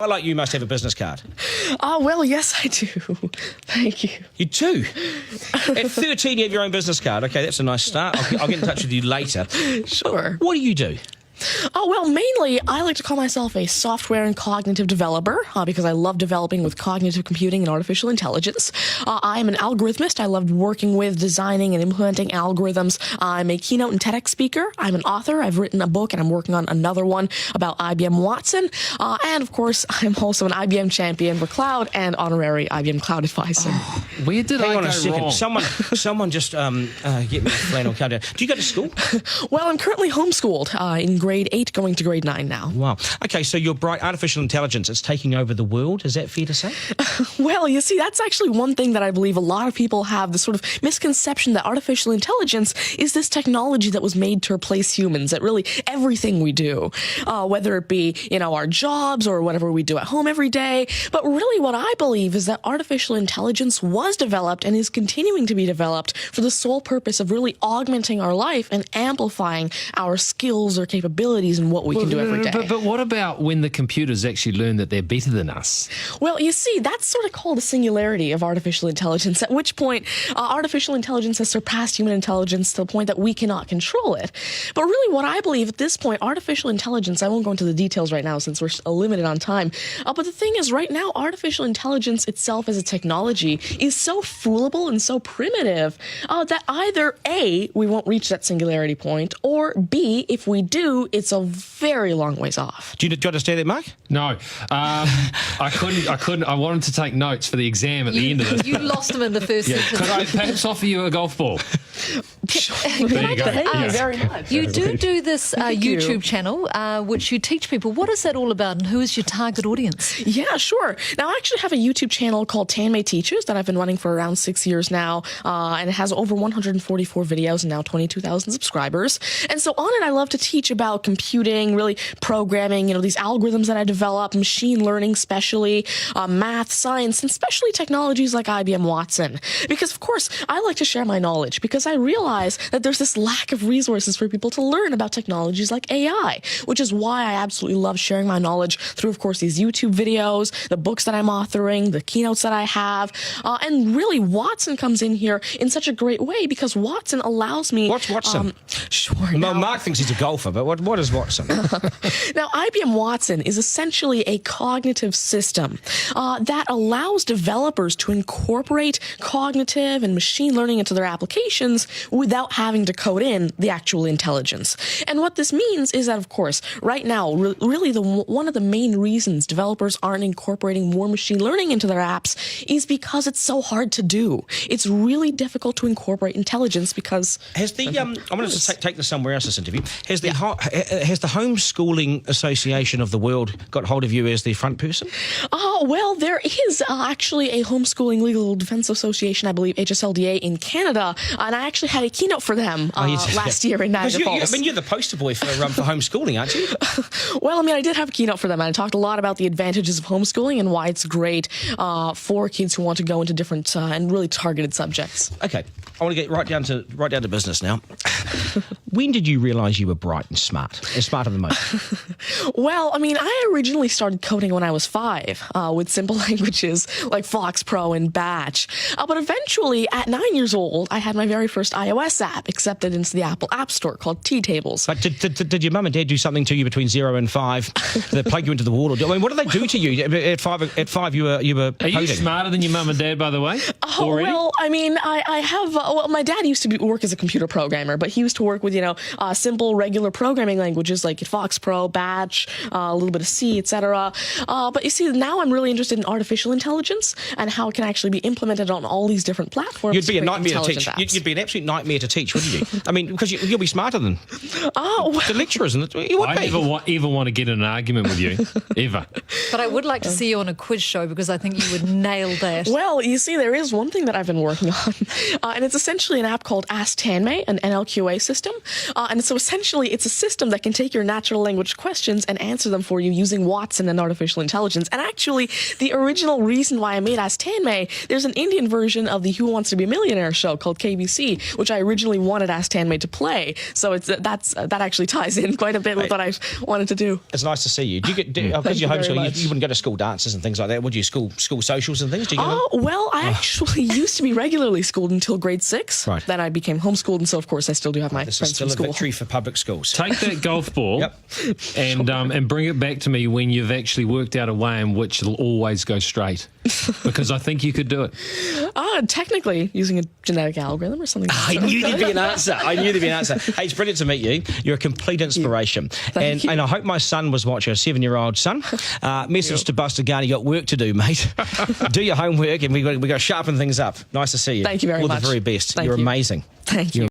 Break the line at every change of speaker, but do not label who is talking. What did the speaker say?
I like you must have a business card.
Well, yes, I do. Thank you.
You do? At 13, you have your own business card. OK, that's a nice start. I'll get in touch with you later.
Sure.
What do you do?
Well, mainly, I like to call myself a software and cognitive developer because I love developing with cognitive computing and artificial intelligence. I'm an algorithmist. I love working with, designing, and implementing algorithms. I'm a keynote and TEDx speaker. I'm an author. I've written a book, and I'm working on another one about IBM Watson. And, of course, I'm also an IBM champion for cloud and honorary IBM cloud advisor.
Oh, where did
Hang
I
on
go
a second.
wrong?
Someone just get me a flannel countdown. Do you go to school?
Well, I'm currently homeschooled in grade 8, going to grade 9 now.
Wow. OK, so you're bright. Artificial intelligence, it's taking over the world. Is that fair to say?
Well, you see, that's actually one thing that I believe a lot of people have, this sort of misconception that artificial intelligence is this technology that was made to replace humans at really everything we do, whether it be, our jobs or whatever we do at home every day. But really what I believe is that artificial intelligence was developed and is continuing to be developed for the sole purpose of really augmenting our life and amplifying our skills or capabilities and what we can do every day.
But what about when the computers actually learn that they're better than us?
Well, you see, that's sort of called a singularity of artificial intelligence, at which point artificial intelligence has surpassed human intelligence to the point that we cannot control it. But really what I believe at this point, artificial intelligence, I won't go into the details right now since we're limited on time, but the thing is right now, artificial intelligence itself as a technology is so foolable and so primitive that either A, we won't reach that singularity point, or B, if we do, it's a very long ways off.
Do you understand that, Mark?
No. I couldn't. I wanted to take notes for the exam at the end of this.
You lost them in the first sentence.
Could I perhaps offer you a golf ball?
There you go. Thank you very much.
You do this YouTube channel, which you teach people. What is that all about, and who is your target audience?
Yeah, sure. Now, I actually have a YouTube channel called Tanmay Teaches that I've been running for around 6 years now, and it has over 144 videos and now 22,000 subscribers. And so on it, I love to teach about computing, really programming, these algorithms that I develop, machine learning especially, math, science, and especially technologies like IBM Watson. Because, of course, I like to share my knowledge because I realize that there's this lack of resources for people to learn about technologies like AI, which is why I absolutely love sharing my knowledge through, of course, these YouTube videos, the books that I'm authoring, the keynotes that I have, and really Watson comes in here in such a great way because Watson allows me...
What's Watson?
Sure.
Well, Mark thinks he's a golfer, but what is Watson?
Now, IBM Watson is essentially a cognitive system that allows developers to incorporate cognitive and machine learning into their applications without having to code in the actual intelligence. And what this means is that, of course, right now, really one of the main reasons developers aren't incorporating more machine learning into their apps is because it's so hard to do. It's really difficult to incorporate intelligence because...
Has the I'm going to take this somewhere else, this interview. Has the Homeschooling Association of the World got hold of you as the front person?
Well, there is actually a Homeschooling Legal Defense Association, I believe, HSLDA in Canada, and I actually had a keynote for them last year in Niagara Falls.
You're the poster boy for homeschooling, aren't you?
Well, I did have a keynote for them, and I talked a lot about the advantages of homeschooling and why it's great for kids who want to go into different and really targeted subjects.
Okay, I want to get right down to business now. When did you realise you were bright and smarter than most?
Well, I originally started coding when I was 5 with simple languages like Fox Pro and Batch. But eventually, at 9 years old, I had my very first iOS app accepted into the Apple App Store called T-Tables.
But did your mum and dad do something to you between 0 and 5 that plug you into the wall? What did they do to you at 5? At 5, you were
Are you smarter than your mum and dad, by the way?
Well, I have. My dad used to work as a computer programmer, but he used to work with simple regular programming languages like Fox Pro, Batch, a little bit of C, etc. But you see, now I'm really interested in artificial intelligence and how it can actually be implemented on all these different platforms.
You'd be a nightmare to teach. You'd be an absolute nightmare to teach, wouldn't you? Because you'll be smarter than the lecturers, and I
never ever want to get in an argument with you, ever.
But I would like to see you on a quiz show because I think you would nail that.
Well, you see, there is one thing that I've been working on, and it's essentially an app called Ask Tanmay, an NLQA system, And so essentially it's a system that can take your natural language questions and answer them for you using Watson and artificial intelligence. And actually, the original reason why I made Ask Tanmay, there's an Indian version of the Who Wants to Be a Millionaire show called KBC, which I originally wanted Ask Tanmay to play. So that actually ties in quite a bit with what I wanted to do.
It's nice to see you. Do you get because you're homeschooled, you wouldn't go to school dances and things like that, would you? School socials and things? Do you
Well, I actually used to be regularly schooled until grade 6.
Right.
Then I became homeschooled, and so of course I still do have my
This is
friends
still
from
a
school.
victory for public schools.
Take that golf ball
Yep.
and bring it back to me when you've actually worked out a way in which it'll always go straight. Because I think you could do it.
Technically, using a genetic algorithm or something.
I knew there'd be an answer. Hey, it's brilliant to meet you. You're a complete inspiration.
Thank you.
And I hope my son was watching, a 7-year-old son. Message to Buster Garner, you got work to do, mate. Do your homework, and we got to sharpen things up. Nice to see you.
Thank you very
All
much.
the very best.
Thank
You're
you.
amazing.
Thank you.